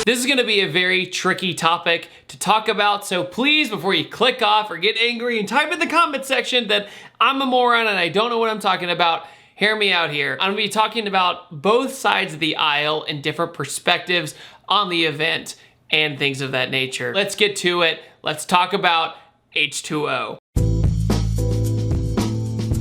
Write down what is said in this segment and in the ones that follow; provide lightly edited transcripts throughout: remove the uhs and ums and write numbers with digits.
This is gonna be a very tricky topic to talk about, so please, before you click off or get angry and type in the comment section that I'm a moron and I don't know what I'm talking about, hear me out here. I'm gonna be talking about both sides of the aisle and different perspectives on the event and things of that nature. Let's get to it. Let's talk about H20.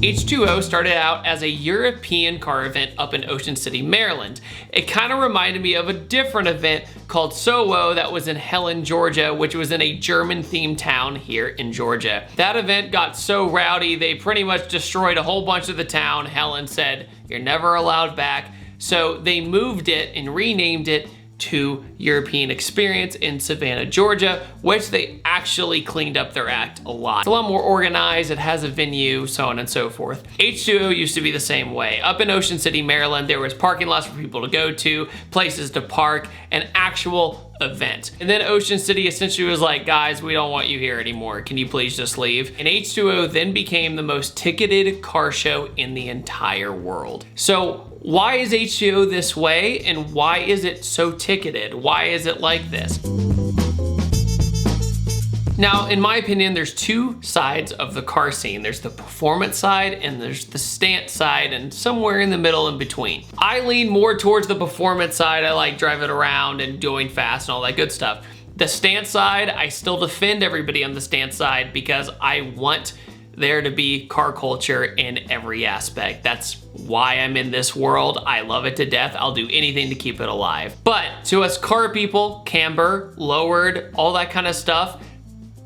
H20 started out as a European car event up in Ocean City, Maryland. It kind of reminded me of a different event called SOWO that was in Helen, Georgia, which was in a German-themed town here in Georgia. That event got so rowdy, they pretty much destroyed a whole bunch of the town. Helen said, "You're never allowed back." So they moved it and renamed it to European Experience in Savannah, Georgia, which they actually cleaned up their act a lot. It's a lot more organized, it has a venue, so on and so forth. H20 used to be the same way. Up in Ocean City, Maryland, there was parking lots for people to go to, places to park, an actual event. And then Ocean City essentially was like, guys, we don't want you here anymore. Can you please just leave? And H20 then became the most ticketed car show in the entire world. So why is H20 this way and why is it so ticketed? Why is it like this? Now, in my opinion, there's two sides of the car scene. There's the performance side and there's the stance side, and somewhere in the middle in between. I lean more towards the performance side. I like driving around and going fast and all that good stuff. The stance side, I still defend everybody on the stance side because I want there to be car culture in every aspect. That's why I'm in this world. I love it to death. I'll do anything to keep it alive. But to us car people, camber, lowered, all that kind of stuff,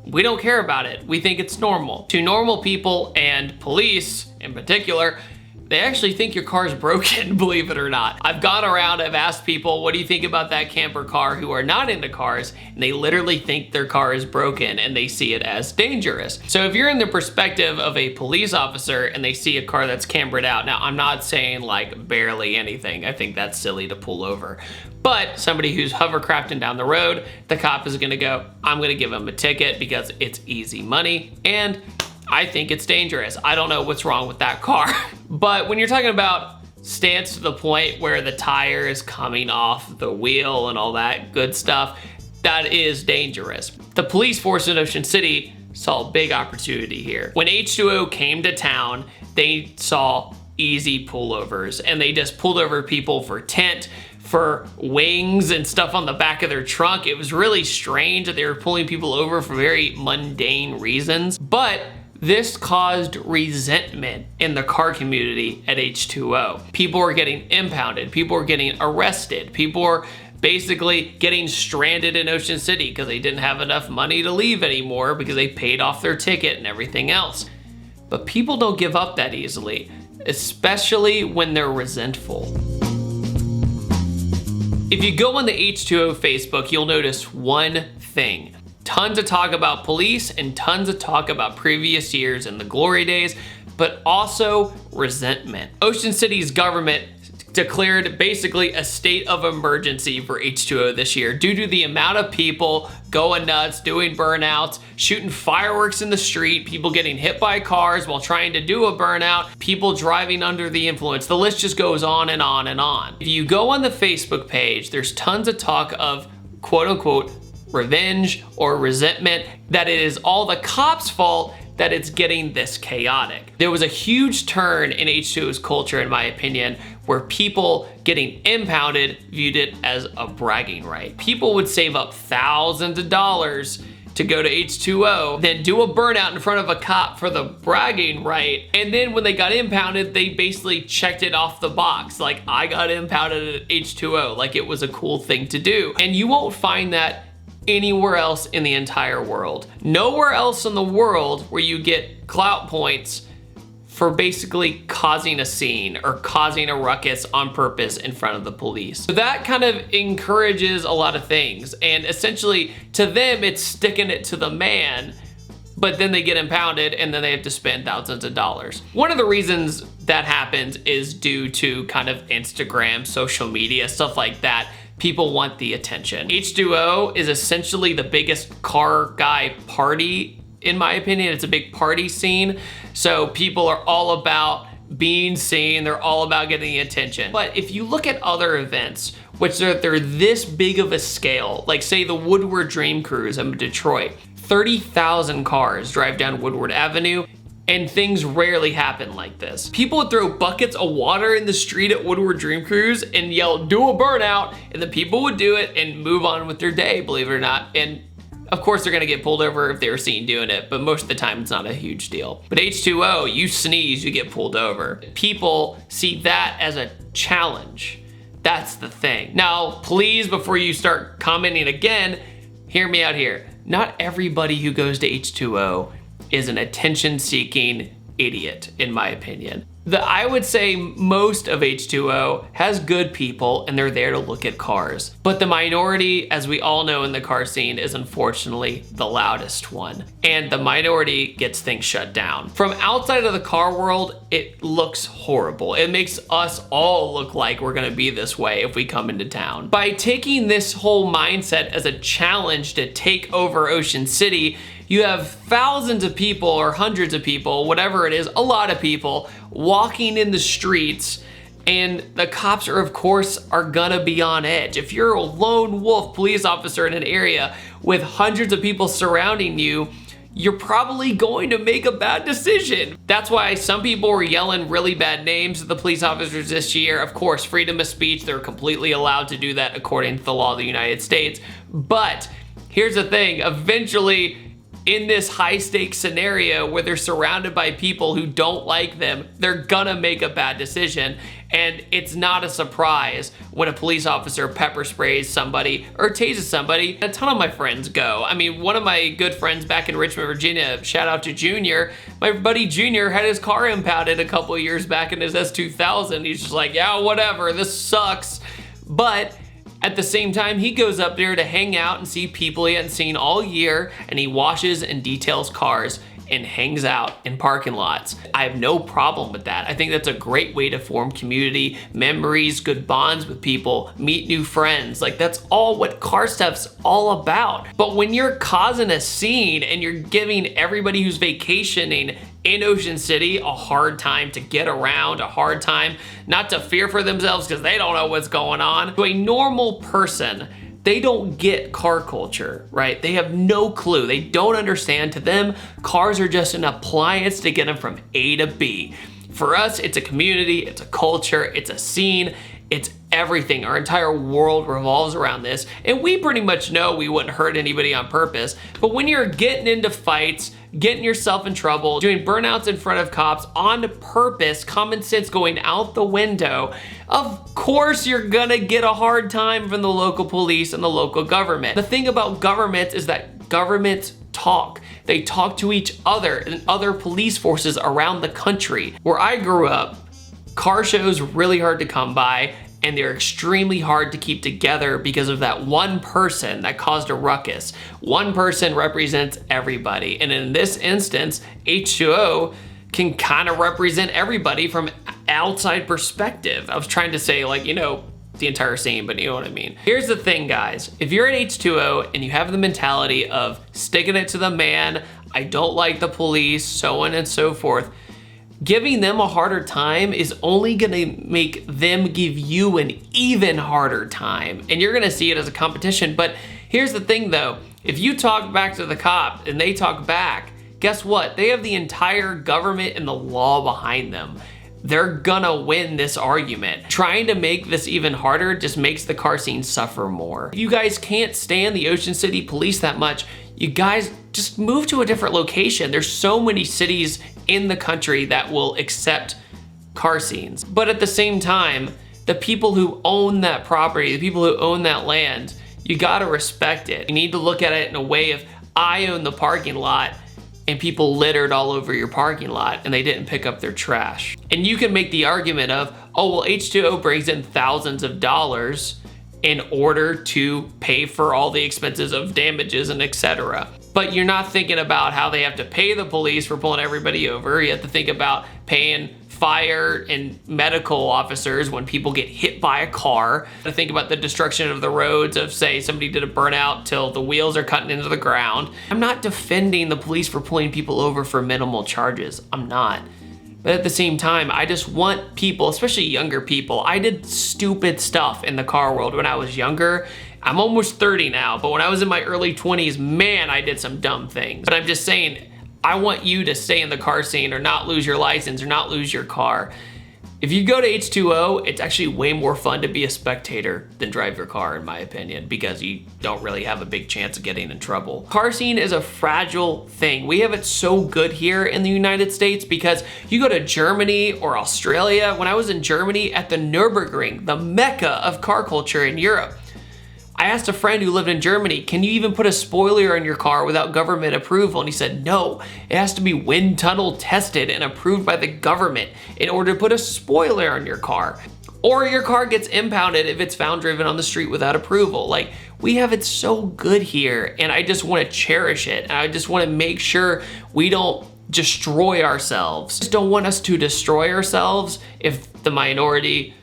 we don't care about it. We think it's normal. To normal people and police in particular, they actually think your car's broken, believe it or not. I've gone around, I've asked people, what do you think about that camper car who are not into cars? And they literally think their car is broken and they see it as dangerous. So if you're in the perspective of a police officer and they see a car that's cambered out, now I'm not saying like barely anything. I think that's silly to pull over. But somebody who's hovercrafting down the road, the cop is gonna go, I'm gonna give him a ticket because it's easy money and I think it's dangerous. I don't know what's wrong with that car. But when you're talking about stance to the point where the tire is coming off the wheel and all that good stuff, that is dangerous. The police force in Ocean City saw a big opportunity here. When H20 came to town, they saw easy pullovers and they just pulled over people for tent, for wings and stuff on the back of their trunk. It was really strange that they were pulling people over for very mundane reasons, but this caused resentment in the car community at H20. People were getting impounded, people were getting arrested, people were basically getting stranded in Ocean City because they didn't have enough money to leave anymore because they paid off their ticket and everything else. But people don't give up that easily, especially when they're resentful. If you go on the H20 Facebook, you'll notice one thing. Tons of talk about police and tons of talk about previous years and the glory days, but also resentment. Ocean City's government declared basically a state of emergency for H20 this year due to the amount of people going nuts, doing burnouts, shooting fireworks in the street, people getting hit by cars while trying to do a burnout, people driving under the influence. The list just goes on and on and on. If you go on the Facebook page, there's tons of talk of quote unquote revenge or resentment, that it is all the cops' fault that it's getting this chaotic. There was a huge turn in H20's culture, in my opinion, where people getting impounded viewed it as a bragging right. People would save up thousands of dollars to go to H20, then do a burnout in front of a cop for the bragging right, and then when they got impounded, they basically checked it off the box, like I got impounded at H20, like it was a cool thing to do. And you won't find that anywhere else in the entire world. Nowhere else in the world where you get clout points for basically causing a scene or causing a ruckus on purpose in front of the police. So that kind of encourages a lot of things, and essentially to them it's sticking it to the man, but then they get impounded and then they have to spend thousands of dollars. One of the reasons that happens is due to kind of Instagram, social media, stuff like that. People want the attention. H20 is essentially the biggest car guy party, in my opinion. It's a big party scene. So people are all about being seen. They're all about getting the attention. But if you look at other events, which they're this big of a scale, like say the Woodward Dream Cruise in Detroit, 30,000 cars drive down Woodward Avenue, and things rarely happen like this. People would throw buckets of water in the street at Woodward Dream Cruise and yell, "Do a burnout," and the people would do it and move on with their day, believe it or not. And of course, they're gonna get pulled over if they were seen doing it, but most of the time it's not a huge deal. But H2O, you sneeze, you get pulled over. People see that as a challenge. That's the thing. Now, please, before you start commenting again, hear me out here. Not everybody who goes to H2O is an attention-seeking idiot, in my opinion. I would say most of H2O has good people and they're there to look at cars. But the minority, as we all know in the car scene, is unfortunately the loudest one. And the minority gets things shut down. From outside of the car world, it looks horrible. It makes us all look like we're gonna be this way if we come into town. By taking this whole mindset as a challenge to take over Ocean City, you have thousands of people or hundreds of people, whatever it is, a lot of people walking in the streets, and the cops are, of course, are gonna be on edge. If you're a lone wolf police officer in an area with hundreds of people surrounding you, you're probably going to make a bad decision. That's why some people were yelling really bad names at the police officers this year. Of course, freedom of speech, they're completely allowed to do that according to the law of the United States. But here's the thing, eventually, in this high stakes scenario where they're surrounded by people who don't like them, they're gonna make a bad decision. And it's not a surprise when a police officer pepper sprays somebody or tases somebody. A ton of my friends go. I mean, one of my good friends back in Richmond, Virginia, shout out to Junior. My buddy Junior had his car impounded a couple of years back in his S2000. He's just like, yeah, whatever, this sucks. But at the same time, he goes up there to hang out and see people he hadn't seen all year, and he washes and details cars and hangs out in parking lots. I have no problem with that. I think that's a great way to form community, memories, good bonds with people, meet new friends. Like, that's all what car stuff's all about. But when you're causing a scene and you're giving everybody who's vacationing in Ocean City a hard time to get around, a hard time not to fear for themselves because they don't know what's going on, to a normal person, they don't get car culture, right? They have no clue. They don't understand. To them, cars are just an appliance to get them from A to B. For us, it's a community, it's a culture, it's a scene, it's everything. Our entire world revolves around this. And we pretty much know we wouldn't hurt anybody on purpose. But when you're getting into fights, getting yourself in trouble, doing burnouts in front of cops on purpose, common sense going out the window, of course you're gonna get a hard time from the local police and the local government. The thing about governments is that governments talk. They talk to each other and other police forces around the country. Where I grew up, car shows really hard to come by, and they're extremely hard to keep together because of that one person that caused a ruckus. One person represents everybody. And in this instance, H2O can kind of represent everybody from outside perspective. I was trying to say, like, you know, the entire scene, but you know what I mean. Here's the thing, guys. If you're at H2O and you have the mentality of sticking it to the man, I don't like the police, so on and so forth, giving them a harder time is only gonna make them give you an even harder time. And you're gonna see it as a competition. But here's the thing though, if you talk back to the cop and they talk back, guess what? They have the entire government and the law behind them. They're gonna win this argument. Trying to make this even harder just makes the car scene suffer more. If you guys can't stand the Ocean City police that much, you guys just move to a different location. There's so many cities in the country that will accept car scenes. But at the same time, the people who own that property, the people who own that land, you gotta respect it. You need to look at it in a way of, I own the parking lot and people littered all over your parking lot and they didn't pick up their trash. And you can make the argument of, oh, well, H2O brings in thousands of dollars in order to pay for all the expenses of damages and etc. But you're not thinking about how they have to pay the police for pulling everybody over. You have to think about paying fire and medical officers when people get hit by a car. To think about the destruction of the roads of, say, somebody did a burnout till the wheels are cutting into the ground. I'm not defending the police for pulling people over for minimal charges. I'm not. But at the same time, I just want people, especially younger people, I did stupid stuff in the car world when I was younger. I'm almost 30 now, but when I was in my early 20s, man, I did some dumb things. But I'm just saying, I want you to stay in the car scene or not lose your license or not lose your car. If you go to H20, it's actually way more fun to be a spectator than drive your car, in my opinion, because you don't really have a big chance of getting in trouble. Car scene is a fragile thing. We have it so good here in the United States because you go to Germany or Australia. When I was in Germany at the Nürburgring, the mecca of car culture in Europe, I asked a friend who lived in Germany, can you even put a spoiler in your car without government approval? And he said, no, it has to be wind tunnel tested and approved by the government in order to put a spoiler on your car. Or your car gets impounded if it's found driven on the street without approval. Like, we have it so good here, and I just want to cherish it. And I just want to make sure we don't destroy ourselves. I just don't want us to destroy ourselves if the minority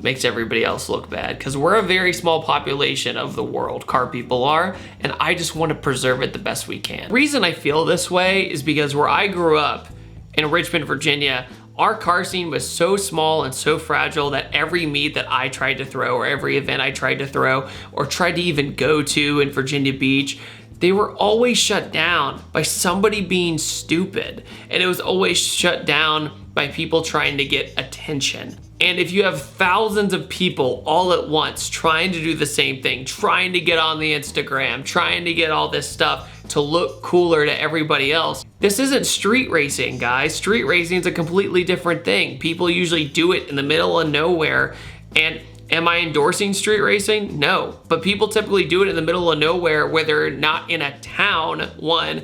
makes everybody else look bad, because we're a very small population of the world, car people are, and I just want to preserve it the best we can. The reason I feel this way is because where I grew up in Richmond, Virginia, our car scene was so small and so fragile that every meet that I tried to throw or every event I tried to throw or tried to even go to in Virginia Beach, they were always shut down by somebody being stupid. And it was always shut down by people trying to get attention. And if you have thousands of people all at once trying to do the same thing, trying to get on the Instagram, trying to get all this stuff to look cooler to everybody else, this isn't street racing, guys. Street racing is a completely different thing. People usually do it in the middle of nowhere. And am I endorsing street racing? No, but people typically do it in the middle of nowhere where they're not in a town, one,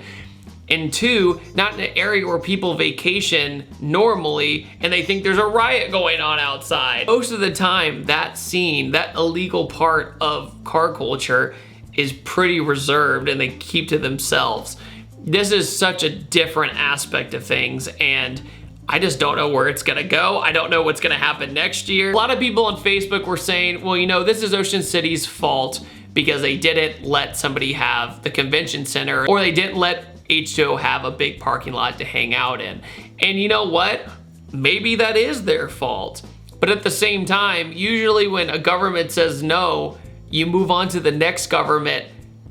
and two, not in an area where people vacation normally and they think there's a riot going on outside. Most of the time, that scene, that illegal part of car culture is pretty reserved and they keep to themselves. This is such a different aspect of things, and I just don't know where it's gonna go. I don't know what's gonna happen next year. A lot of people on Facebook were saying, well, you know, this is Ocean City's fault because they didn't let somebody have the convention center, or they didn't let H20 have a big parking lot to hang out in. And you know what? Maybe that is their fault. But at the same time, usually when a government says no, you move on to the next government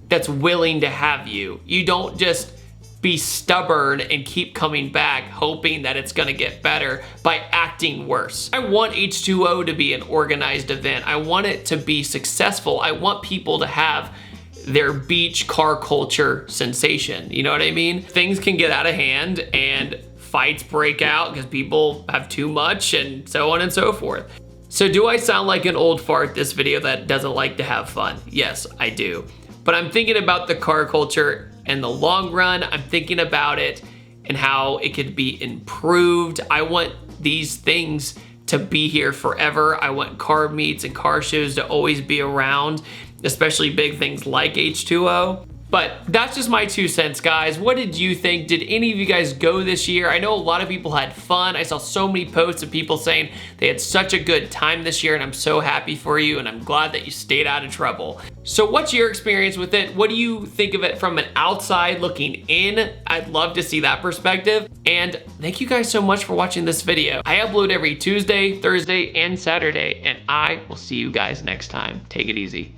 that's willing to have you. You don't just be stubborn and keep coming back hoping that it's gonna get better by acting worse. I want H20 to be an organized event. I want it to be successful. I want people to have their beach car culture sensation. You know what I mean? Things can get out of hand and fights break out because people have too much and so on and so forth. So do I sound like an old fart this video that doesn't like to have fun? Yes, I do. But I'm thinking about the car culture in the long run. I'm thinking about it and how it could be improved. I want these things to be here forever. I want car meets and car shows to always be around, especially big things like H20. But that's just my 2 cents, guys. What did you think? Did any of you guys go this year? I know a lot of people had fun. I saw so many posts of people saying they had such a good time this year, and I'm so happy for you, and I'm glad that you stayed out of trouble. So what's your experience with it? What do you think of it from an outside looking in? I'd love to see that perspective. And thank you guys so much for watching this video. I upload every Tuesday, Thursday, and Saturday, and I will see you guys next time. Take it easy.